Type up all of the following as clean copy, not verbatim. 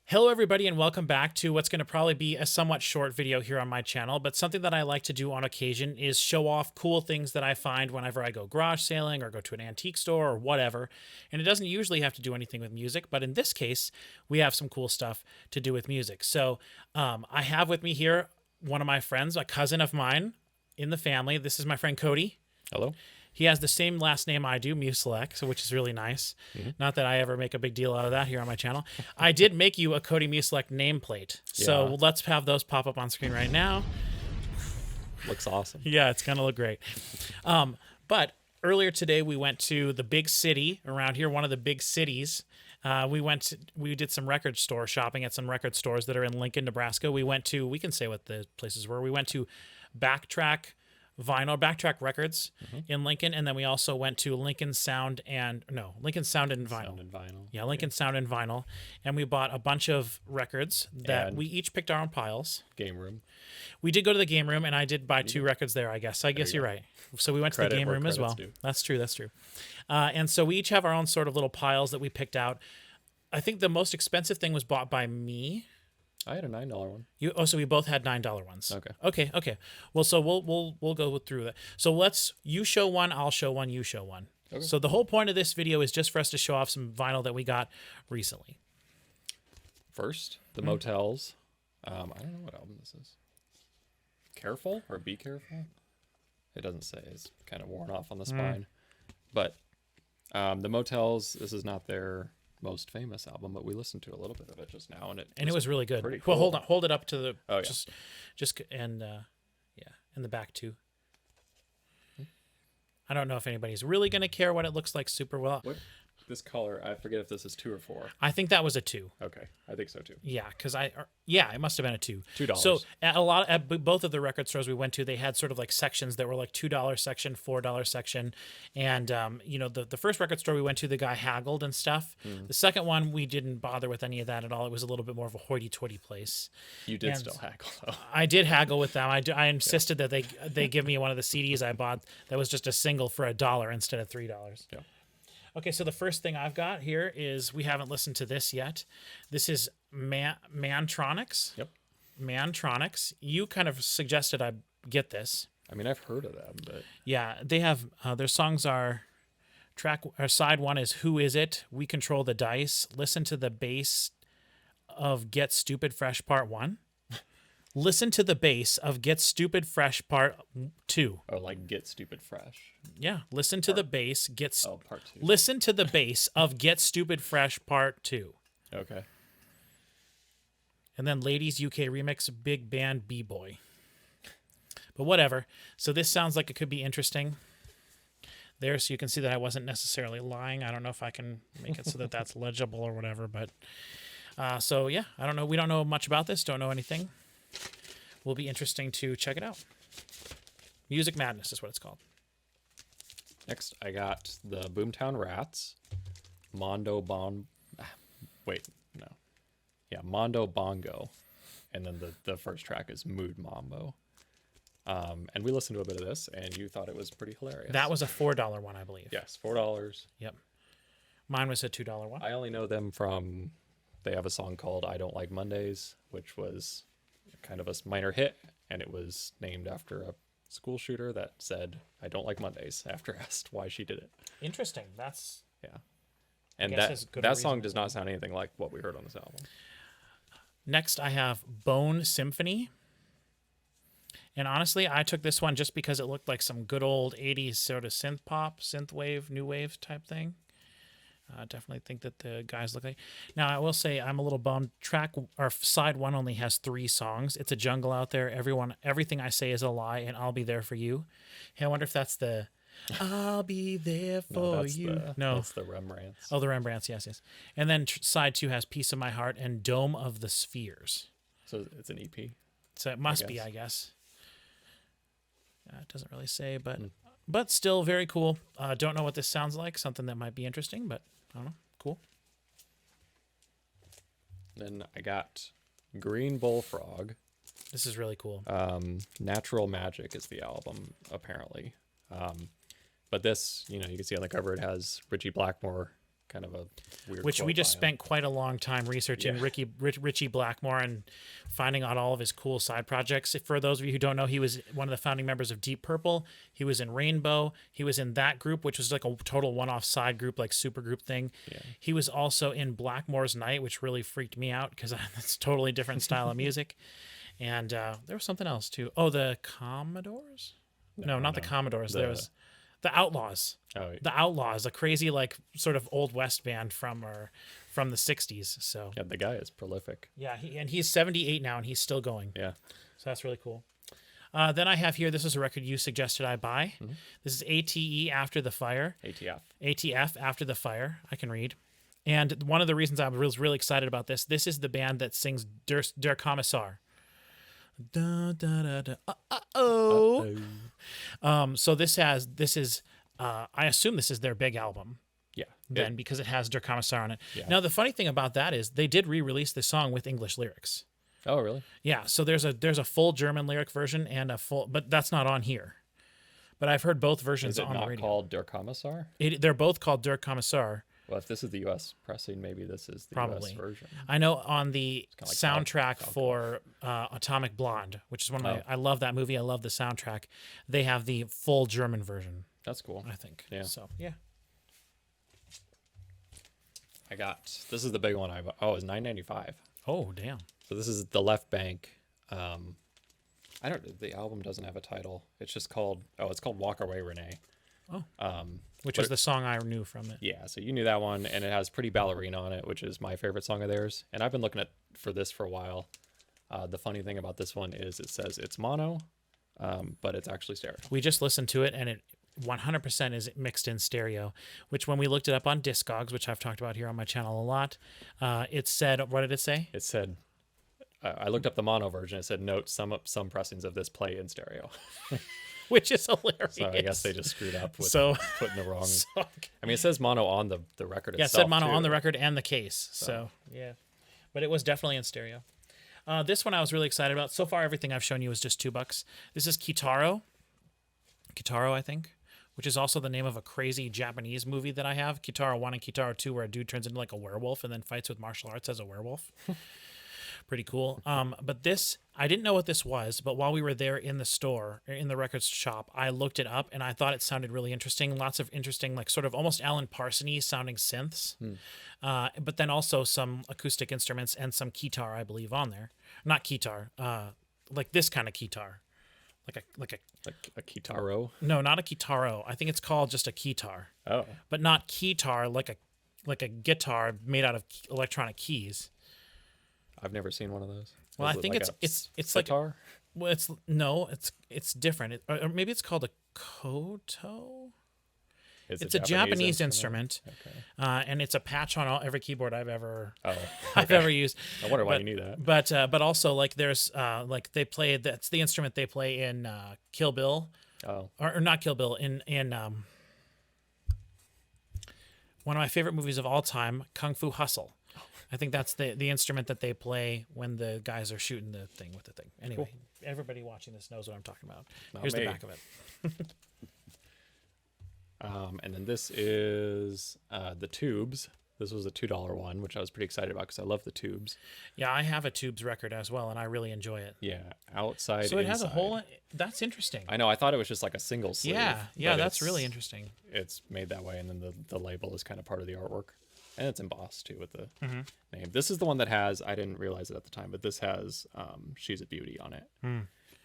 Hello everybody and welcome back to what's going to probably be a somewhat short video here on my channel, but something that I like to do on occasion is show off cool things that I find whenever I go garage sailing or go to an antique store or whatever. And it doesn't usually have to do anything with music, but in this case, we have some cool stuff to do with music. So I have with me here one of my friends, a cousin of mine in the family. This is my friend Cody. Hello. He has the same last name I do, Musilek, so which is really nice. Mm-hmm. Not that I ever make a big deal out of that here on my channel. I did make you a Cody Musilek nameplate, so let's have those pop up on screen right now. Looks awesome. Yeah, it's gonna look great. But earlier today we went to the big city around here, one of the big cities. We did some record store shopping at some record stores that are in Lincoln, Nebraska. We can say what the places were. We went to Backtrack Records in Lincoln, and then we also went to Lincoln Sound and Vinyl. Sound and Vinyl. Yeah, Lincoln Sound and Vinyl, and we bought a bunch of records that we each picked our own piles. Game room. We did go to the game room, and I did buy two records there. I guess you're right. So we went to the game room as well. Due. That's true. And so we each have our own sort of little piles that we picked out. I think the most expensive thing was bought by me. I had a $9 one. So we both had $9 ones. Okay. Okay. Well, so we'll go through that. So you show one, I'll show one, you show one. Okay. So the whole point of this video is just for us to show off some vinyl that we got recently. First, the Motels. I don't know what album this is. Careful or Be Careful? It doesn't say. It's kind of worn off on the spine. But the Motels, this is not their most famous album, but we listened to a little bit of it just now, and it was really good. Cool. Well, hold it up to the and the back too. I don't know if anybody's really going to care what it looks like super well. This color, I forget if this is 2 or 4. I think that was a 2. Okay, I think so too. Yeah, it must have been a 2. $2. So at both of the record stores we went to, they had sort of like sections that were like $2 section, $4 section, and the first record store we went to, the guy haggled and stuff. The second one, we didn't bother with any of that at all. It was a little bit more of a hoity-toity place. You did still haggle though. I did haggle with them. I insisted that they give me one of the CDs I bought that was just a single for $1 instead of $3. Yeah. Okay, so the first thing I've got here is, we haven't listened to this yet. This is Mantronics. Yep. Mantronics. You kind of suggested I get this. I mean, I've heard of them, but yeah, they have their songs are side 1 is Who Is It? We Control the Dice. Listen to the bass of Get Stupid Fresh Part 1. Listen to the bass of Get Stupid Fresh Part 2. Oh, like Get Stupid Fresh. Yeah, listen to the bass. Part 2. Listen to the bass of Get Stupid Fresh Part 2. Okay. And then Ladies UK Remix, Big Band B-Boy. But whatever. So this sounds like it could be interesting. There, so you can see that I wasn't necessarily lying. I don't know if I can make it so that that's legible or whatever, but so yeah, I don't know. We don't know much about this. Don't know anything. Will be interesting to check it out. Music Madness is what it's called. Next, I got the Boomtown Rats, Mondo Bongo, and then the first track is Mood Mambo. And we listened to a bit of this, and you thought it was pretty hilarious. That was a $4 one, I believe. Yes, $4. Yep. Mine was a $2 one. I only know them from, they have a song called I Don't Like Mondays, which was kind of a minor hit, and it was named after a school shooter that said I don't like Mondays after asked why she did it. Interesting. That's and that song does not sound anything like what we heard on this album. Next, I have Bone Symphony. And honestly, I took this one just because it looked like some good old 80s sort of synth pop, synth wave, new wave type thing. I definitely think that the guys look like. Now, I will say I'm a little bummed. Side 1 only has 3 songs. It's a jungle out there. Everything I say is a lie, and I'll be there for you. Hey, I wonder if that's the I'll be there for you. That's the Rembrandts. Oh, the Rembrandts, yes. And then side 2 has Piece of My Heart and Dome of the Spheres. So it's an EP? So it must be, I guess. It doesn't really say, but still very cool. Don't know what this sounds like. Something that might be interesting, but I don't know. Cool. Then I got Green Bullfrog. This is really cool. Natural Magic is the album, apparently. But this, you can see on the cover, it has Richie Blackmore kind of a weird. Which we quote just by him. spent quite a long time researching Yeah. Richie Blackmore and finding out all of his cool side projects. For those of you who don't know, he was one of the founding members of Deep Purple. He was in Rainbow. He was in that group, which was like a total one-off side group, like super group thing. Yeah. He was also in Blackmore's Night, which really freaked me out because it's a totally different style of music. And there was something else too. Oh, the Commodores? No, not the Commodores. There was the Outlaws. Oh, The Outlaws, a crazy like sort of old west band from the 60s. So yeah, the guy is prolific. yeah, he's 78 now and he's still going. Yeah. So that's really cool. Then I have here, this is a record you suggested I buy. This is ATE After the Fire. ATF After the Fire. I can read. And one of the reasons I was really excited about this is the band that sings Der Kommissar. Da, da, da, da. Uh-oh. So this is I assume this is their big album Yeah. then because it has Der Kommissar on it. Yeah. Now the funny thing about that is they did re-release this song with English lyrics. Oh, really? Yeah, so there's a full German lyric version and a full, but that's not on here. But I've heard both versions Is it on the not radio. called Der Kommissar? They're both called Der Kommissar. Well, if this is the U.S. pressing, maybe this is the Probably. U.S. version. I know on the kinda like soundtrack Falco. for Atomic Blonde, which is one of my, Oh. I love that movie. I love the soundtrack. They have the full German version, That's cool. I think. Yeah. So yeah. This is the big one. It's $9.95. Oh damn. So this is the Left Bank. The album doesn't have a title. It's just called. Oh, it's called Walk Away, Renee. Oh. Which but is the song I knew from it. Yeah, so you knew that one, and it has Pretty Ballerina on it, which is my favorite song of theirs. And I've been looking for this for a while. The funny thing about this one is it says it's mono, but it's actually stereo. We just listened to it and it 100% is mixed in stereo, which when we looked it up on Discogs, which I've talked about here on my channel a lot, it said, what did it say? It said, I looked up the mono version. It said, note some pressings of this play in stereo. Which is hilarious. So I guess they just screwed up with So- putting the wrong. So- I mean, it says mono on the record yeah, it itself. said mono too. on the record and the case. So yeah, but it was definitely in stereo. This one I was really excited about. So far, everything I've shown you is just $2. This is Kitaro, I think, which is also the name of a crazy Japanese movie that I have, Kitaro 1 and Kitaro 2, where a dude turns into like a werewolf and then fights with martial arts as a werewolf. Pretty cool. But this, I didn't know what this was, but while we were there in the store, in the records shop, I looked it up and I thought it sounded really interesting. Lots of interesting, like sort of almost Alan Parsons sounding synths, but then also some acoustic instruments and some guitar, I believe, on there. Not guitar, like this kind of guitar, like a Kitaro. no, not a guitaro. I think it's called just a guitar, Oh, but not guitar like a guitar made out of electronic keys. I've never seen one of those. Well, Is I it think like it's like sitar? well, it's different. Or maybe it's called a koto. Is It's it a Japanese instrument, Okay. and it's a patch on every keyboard I've ever Oh, I've ever used. I wonder why But- you knew that. But also like there's like they play, that's the instrument they play in Kill Bill, Oh, or not Kill Bill, in one of my favorite movies of all time, Kung Fu Hustle. I think that's the instrument that they play when the guys are shooting the thing with the thing. Anyway, everybody watching this knows what I'm talking about. Not Here's me. the back of it. And then this is the Tubes. This was a $2 one, which I was pretty excited about because I love the Tubes. Yeah, I have a Tubes record as well, and I really enjoy it. Yeah, outside. So it has a inside. whole. That's interesting. I know. I thought it was just like a single sleeve. Yeah, but that's it's- really interesting. It's made that way, and then the label is kind of part of the artwork, and it's embossed too with the Mm-hmm. name. This is the one that has. I didn't realize it at the time, but this has "She's a Beauty" on it.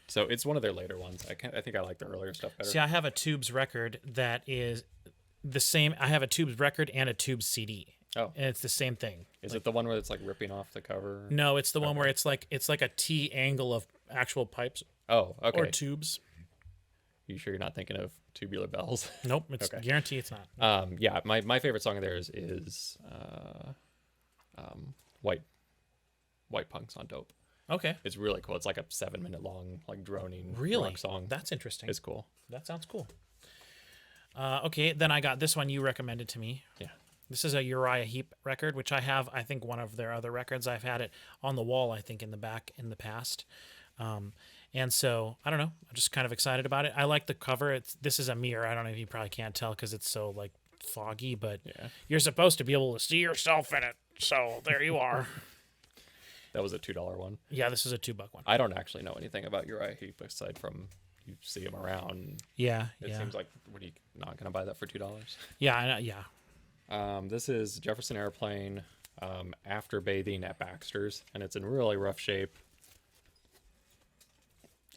So it's one of their later ones. I think I like the earlier stuff better. See, I have a Tubes record that is the same. I have a Tubes record and a Tubes CD. Oh. And it's the same thing. Is it the one where it's like ripping off the cover? No, it's the one where it's like a T angle of actual pipes Oh, okay. or tubes. You sure you're not thinking of Tubular Bells? Nope, it's Okay. guarantee it's not. Yeah, my favorite song of theirs is White Punks on Dope. Okay. It's really cool. It's like a 7-minute long, like droning Really? rock song. That's interesting. It's cool. That sounds cool. Okay, then I got this one you recommended to me. Yeah. This is a Uriah Heep record, which I have, I think, one of their other records. I've had it on the wall, I think, in the back in the past. And so, I don't know. I'm just kind of excited about it. I like the cover. This is a mirror. I don't know if you probably can't tell because it's so, like, foggy, but Yeah. you're supposed to be able to see yourself in it. So there you are. That was a $2 one. Yeah, this is a $2 one. I don't actually know anything about Uriah Heep aside from you see him around. Yeah, It seems like, what are you not going to buy that for $2? Yeah, yeah. This is Jefferson Airplane after bathing at Baxter's, and it's in really rough shape.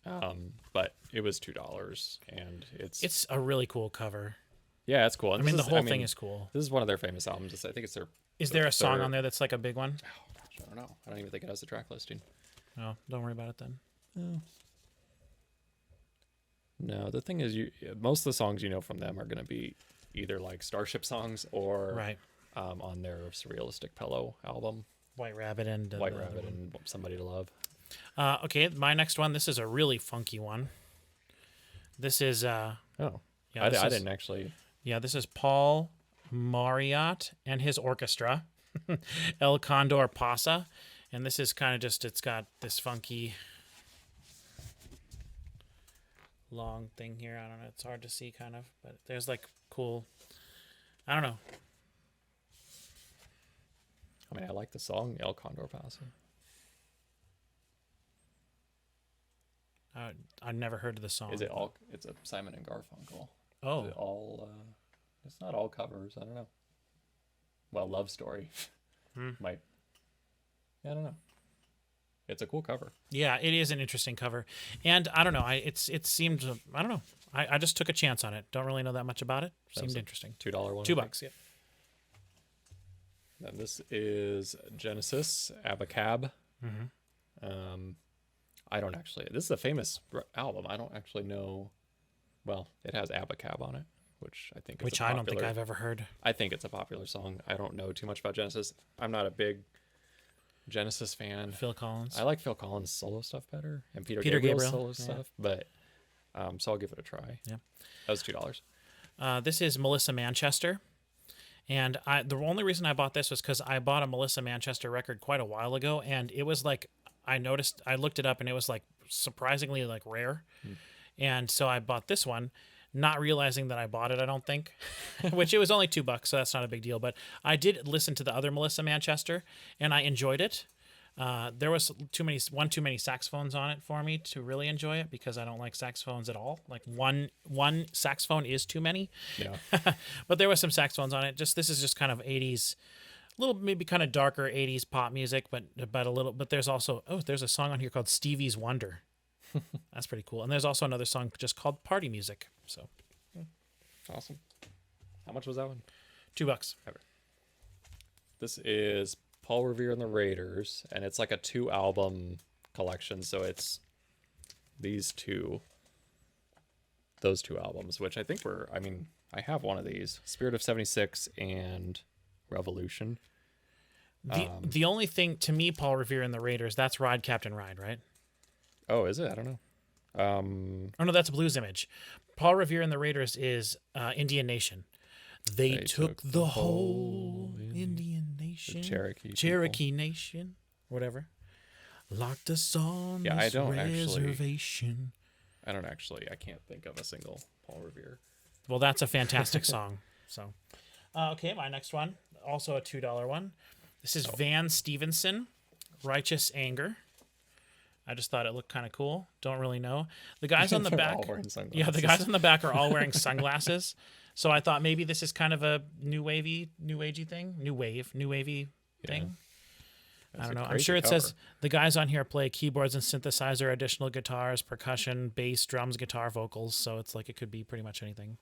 But it was $2, and It's a really cool cover. yeah, it's cool. And I mean, the whole thing is cool. This is one of their famous albums. I think it's their. Is there a song on there that's like a big one? Oh gosh, I don't know. I don't even think it has the track listing. No, don't worry about it then. No, the thing is, most of the songs you know from them are going to be either like Starship songs or Right. on their Surrealistic Pillow album, White Rabbit and White the Rabbit other one. and Somebody to Love. Okay, my next one. This is a really funky one. This is Oh, yeah, I this is- didn't actually. Yeah, this is Paul Marriott and his orchestra, El Condor Pasa, and this is kind of just it's got this funky long thing here. I don't know, it's hard to see kind of, but there's like cool. I don't know. I mean, I like the song El Condor Pasa. I've never heard of the song. Is it all? It's a Simon and Garfunkel. Oh, Is it all? It's not all covers. I don't know. Well, Love Story might. Yeah, I don't know. It's a cool cover. yeah, it is an interesting cover, and I don't know. It seemed I don't know. I just took a chance on it. Don't really know that much about it. Seemed interesting. $2 one. $2. Yeah. Then this is Genesis Abacab. I don't actually. This is a famous album. I don't actually know. Well, it has Abacab on it, which I think is Which a I don't think popular- I've ever heard. I think it's a popular song. I don't know too much about Genesis. I'm not a big Genesis fan. Phil Collins. I like Phil Collins' solo stuff better and Peter Peter Gabriel's Gabriel, solo yeah. stuff, but so I'll give it a try. Yeah. That was $2. This is Melissa Manchester. And the only reason I bought this was because I bought a Melissa Manchester record quite a while ago, and it was like I looked it up, and it was like surprisingly like rare, and so I bought this one, not realizing that I bought it. I don't think, which it was only $2, so that's not a big deal. But I did listen to the other Melissa Manchester, and I enjoyed it. There was too many saxophones on it for me to really enjoy it because I don't like saxophones at all. Like one saxophone is too many. Yeah. But there was some saxophones on it. This is just kind of 80s, little maybe kind of darker 80s pop music, but a little. But there's also there's a song on here called Stevie's Wonder. That's pretty cool. And there's also another song just called Party Music. So Awesome. How much was that one? $2. This is Paul Revere and the Raiders, and it's like a 2-album collection. So it's those two albums, which I think I have one of these, Spirit of 76 and Revolution. The only thing to me, Paul Revere and the Raiders, that's Ride Captain Ride, right? Oh, is it? I don't know. Oh no, that's Blues Image. Paul Revere and the Raiders is Indian Nation. They took the whole Indian Nation, Cherokee Nation, whatever. Locked us on Yeah, this I don't actually- reservation. I can't think of a single Paul Revere. Well, that's a fantastic song. So, okay, my next one, also a $2 one. This is Van Stevenson, Righteous Anger. I just thought it looked kind of cool. Don't really know. The guys on the They're back, all wearing sunglasses. yeah, the guys on the back are all wearing sunglasses. So I thought maybe this is kind of a new wavy thing, new wavy thing. I don't know. I'm sure it says the guys on here play keyboards and synthesizer, additional guitars, percussion, bass, drums, guitar, vocals. So it's like it could be pretty much anything.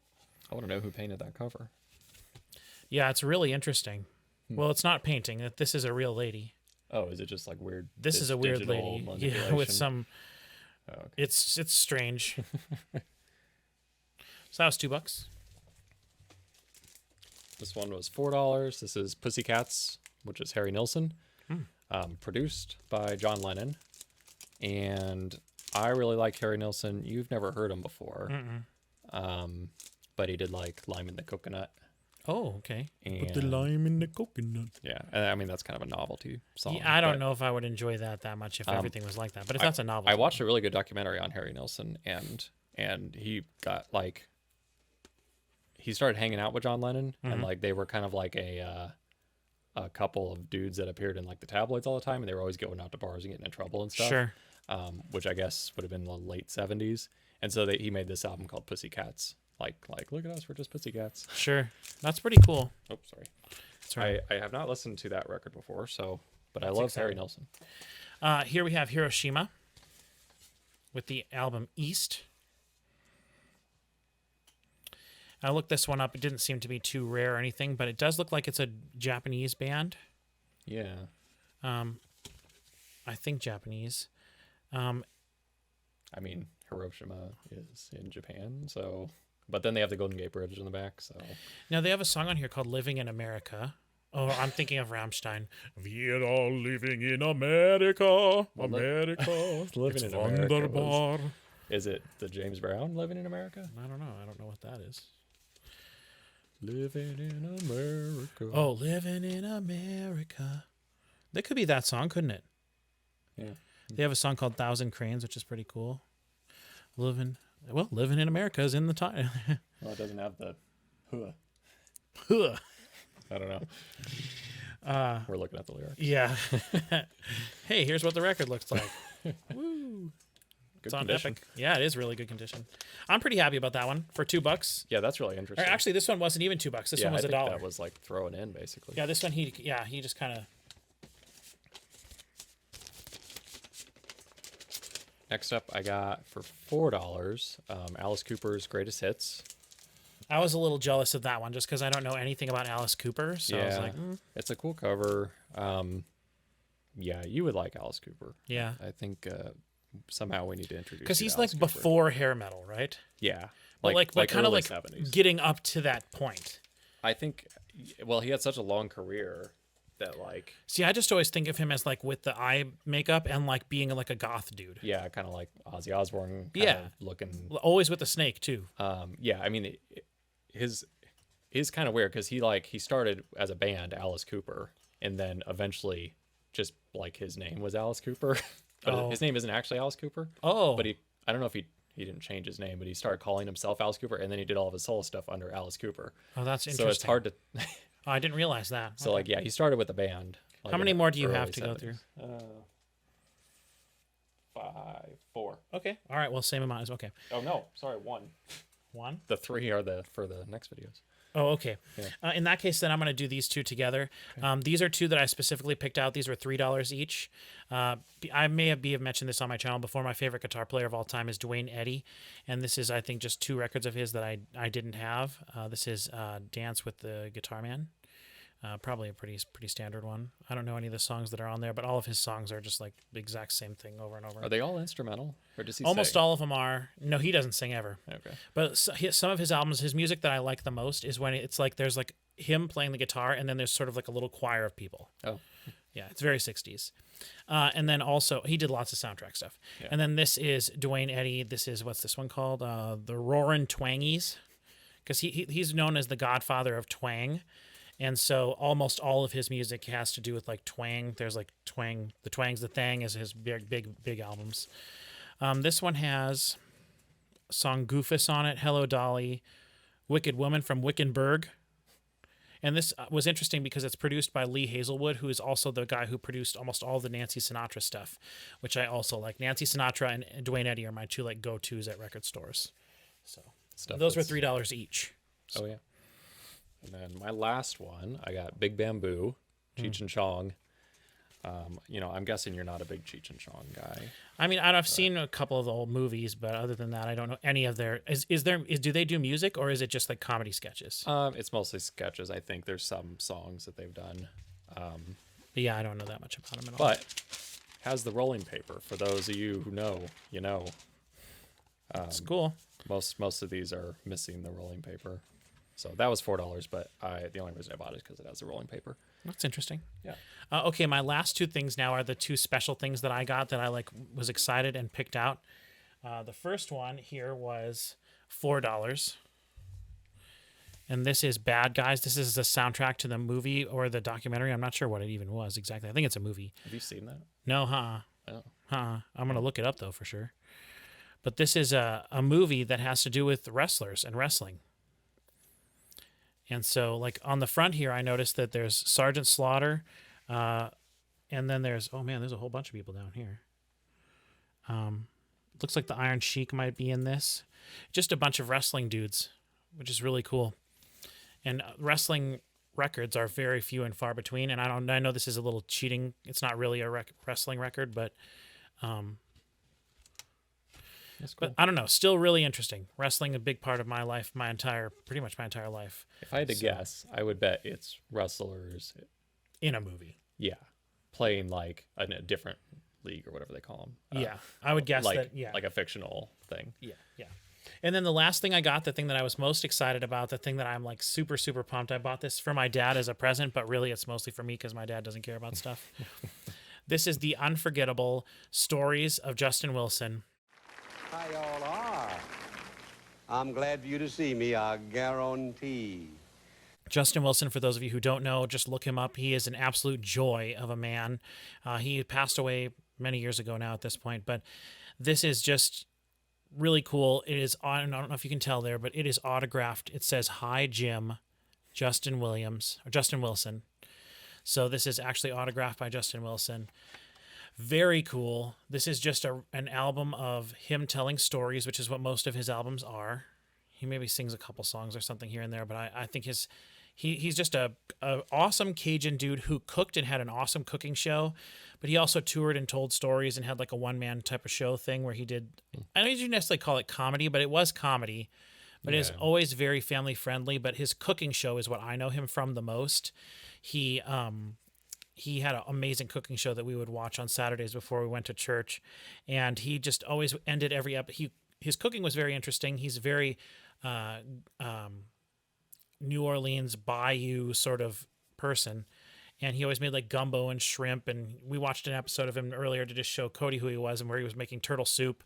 I want to know who painted that cover. Yeah, it's really interesting. Well, it's not painting. This is a real lady. Oh, is it just like weird? This is a weird digital lady. Yeah, with manipulation? some. Oh, okay. It's strange. So that was $2. This one was $4. This is Pussycats, which is Harry Nilsson, produced by John Lennon. And I really like Harry Nilsson. You've never heard him before, but he did like Lime in the Coconut. Oh, okay. And, Put the lime in the coconut. Yeah, and I mean that's kind of a novelty song. Yeah, I don't but know if I would enjoy that much if everything was like that. But if that's a novel, I watched a really good documentary on Harry Nilsson, and he got like he started hanging out with John Lennon, and like they were kind of like a couple of dudes that appeared in like the tabloids all the time, and they were always going out to bars and getting in trouble and stuff. Sure. Which I guess would have been the late 70s. And so he made this album called Pussycats. Like look at us, we're just pussycats. Sure. That's pretty cool. Oh, sorry. That's right. I have not listened to that record before, but I love Harry Nilsson. Here we have Hiroshima with the album East. I looked this one up. It didn't seem to be too rare or anything, but it does look like it's a Japanese band. Yeah. I think Japanese. I mean, Hiroshima is in Japan, so... But then they have the Golden Gate Bridge in the back, so... Now, they have a song on here called Living in America. Oh, I'm thinking of Rammstein. We are all living in America. America. Living it's in America wunderbar. Is it the James Brown Living in America? I don't know. I don't know what that is. Living in America. Oh, Living in America. That could be that song, couldn't it? Yeah. They have a song called Thousand Cranes, which is pretty cool. Living in America is in the title. Well, it doesn't have the Huh. I don't know. We're looking at the lyrics. Yeah. Hey, here's what the record looks like. Woo. Good It's on condition. Epic. Yeah, it is really good condition. I'm pretty happy about that one for $2. Yeah, that's really Or interesting. actually, this one wasn't even $2. This one was I $1. think that was like thrown in, basically. Yeah, this one he just kind of. Next up, I got for $4 Alice Cooper's Greatest Hits. I was a little jealous of that one just because I don't know anything about Alice Cooper. So I was like, It's a cool cover. Yeah, you would like Alice Cooper. yeah. I think somehow we need to introduce Because you he's to Alice like Cooper. before hair metal, right? Yeah. But kind of early like 70s. getting up to that point. I think, well, he had such a long career that like, See, I just always think of him as like with the eye makeup and like being like a goth dude. yeah, kind of like Ozzy Osbourne kind Yeah. of looking. Always with the snake too. Yeah, I mean, his kind of weird because he started as a band, Alice Cooper, and then eventually just like his name was Alice Cooper, but his name isn't actually Alice Cooper. Oh. But I don't know if he didn't change his name, but he started calling himself Alice Cooper, and then he did all of his solo stuff under Alice Cooper. Oh, that's interesting. So it's hard to. Oh, I didn't realize that. So like, yeah, he started with a band. Like How many in the more do you early have to go 70s. through? 4. Okay. All right. Well, same amount as okay. Oh no, sorry, 1. One. The 3 are for the next videos. Oh, okay. Yeah. In that case, then I'm going to do these two together. Okay. These are two that I specifically picked out. These were $3 each. I may have mentioned this on my channel before. My favorite guitar player of all time is Duane Eddy, and this is, I think, just 2 records of his that I didn't have. This is Dance with the Guitar Man. Probably a pretty standard one. I don't know any of the songs that are on there, but all of his songs are just like the exact same thing over and over. Are they all instrumental, or does he Almost sing? all of them are. No, he doesn't sing ever. Okay. But some of his albums, his music that I like the most is when it's like there's like him playing the guitar and then there's sort of like a little choir of people. Oh. Yeah, it's very 60s. And then also, he did lots of soundtrack stuff. Yeah. And then this is Duane Eddy. This is, what's this one called? The Roarin' Twangies. Because he's known as the godfather of twang. And so almost all of his music has to do with like twang. There's like twang. The Twang's the Thang is his big albums. This one has a song Goofus on it, Hello Dolly, Wicked Woman from Wickenburg. And this was interesting because it's produced by Lee Hazelwood, who is also the guy who produced almost all the Nancy Sinatra stuff, which I also like. Nancy Sinatra and Duane Eddy are my 2 like go-tos at record stores. So those were $3 each. Oh yeah. And then my last one, I got Big Bamboo, Cheech and Chong. I'm guessing you're not a big Cheech and Chong guy. I mean, I've seen a couple of the old movies, but other than that, I don't know any of their. Do they do music or is it just like comedy sketches? It's mostly sketches. I think there's some songs that they've done. But yeah, I don't know that much about them at all. But has the rolling paper. For those of you who know, you know. It's cool. Most of these are missing the rolling paper. So that was $4, but the only reason I bought it is because it has the rolling paper. That's interesting. Yeah. Okay, my last 2 things now are the 2 special things that I got that I was excited and picked out. The first one here was $4. And this is Bad Guys. This is the soundtrack to the movie or the documentary. I'm not sure what it even was exactly. I think it's a movie. Have you seen that? No, Oh. I'm going to look it up, though, for sure. But this is a movie that has to do with wrestlers and wrestling. And so, like on the front here, I noticed that there's Sergeant Slaughter, and then there's there's a whole bunch of people down here. Looks like the Iron Sheik might be in this. Just a bunch of wrestling dudes, which is really cool. And wrestling records are very few and far between. And I know this is a little cheating. It's not really a wrestling record, but That's cool. but I don't know. Still really interesting. Wrestling a big part of my life, pretty much my entire life. If I had to guess, I would bet it's wrestlers. In a movie. Yeah, playing like in a different league or whatever they call them. Yeah, I would guess like, that. Yeah, like a fictional thing. yeah. And then the last thing I got, the thing that I was most excited about, the thing that I'm like super, super pumped. I bought this for my dad as a present, but really it's mostly for me because my dad doesn't care about stuff. This is the Unforgettable Stories of Justin Wilson. Hi, y'all are. I'm glad for you to see me, I guarantee. Justin Wilson, for those of you who don't know, just look him up. He is an absolute joy of a man. He passed away many years ago now at this point, but this is just really cool. It is on, I don't know if you can tell there, but it is autographed. It says, "Hi, Jim, Justin Wilson." So this is actually autographed by Justin Wilson. Very cool. This is just an album of him telling stories, which is what most of his albums are. He maybe sings a couple songs or something here and there, but I think he's just a awesome Cajun dude who cooked and had an awesome cooking show, but he also toured and told stories and had like a one-man type of show thing where he did, I don't even necessarily call it comedy, but it was comedy, but it's always very family friendly. But his cooking show is what I know him from the most. He had an amazing cooking show that we would watch on Saturdays before we went to church, and he just always ended every episode. His cooking was very interesting. He's very New Orleans bayou sort of person, and he always made like gumbo and shrimp. And we watched an episode of him earlier to just show Cody who he was and where he was making turtle soup,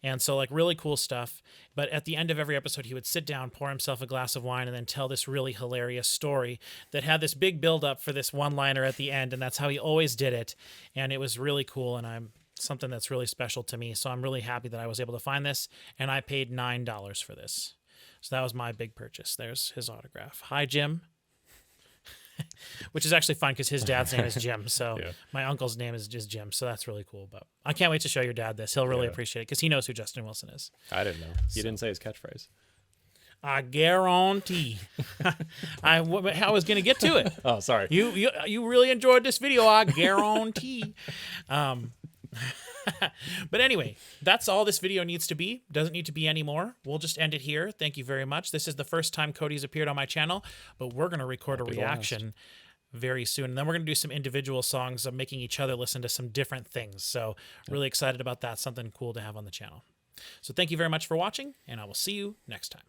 and so like really cool stuff. But at the end of every episode, he would sit down, pour himself a glass of wine, and then tell this really hilarious story that had this big build up for this one liner at the end, and that's how he always did it. And it was really cool, and something that's really special to me. So I'm really happy that I was able to find this, and I paid $9 for this. So that was my big purchase. There's his autograph. "Hi, Jim." Which is actually fun because his dad's name is Jim. So my uncle's name is just Jim. So that's really cool. But I can't wait to show your dad this. He'll really appreciate it because he knows who Justin Wilson is. I didn't know. You didn't say his catchphrase. I guarantee. I was going to get to it. Oh, sorry. You really enjoyed this video. I guarantee. But anyway, that's all this video needs to be. Doesn't need to be any more. We'll just end it here. Thank you very much. This is the first time Cody's appeared on my channel, but we're going to record a reaction very soon. And then we're going to do some individual songs of making each other listen to some different things. So really excited about that. Something cool to have on the channel. So thank you very much for watching, and I will see you next time.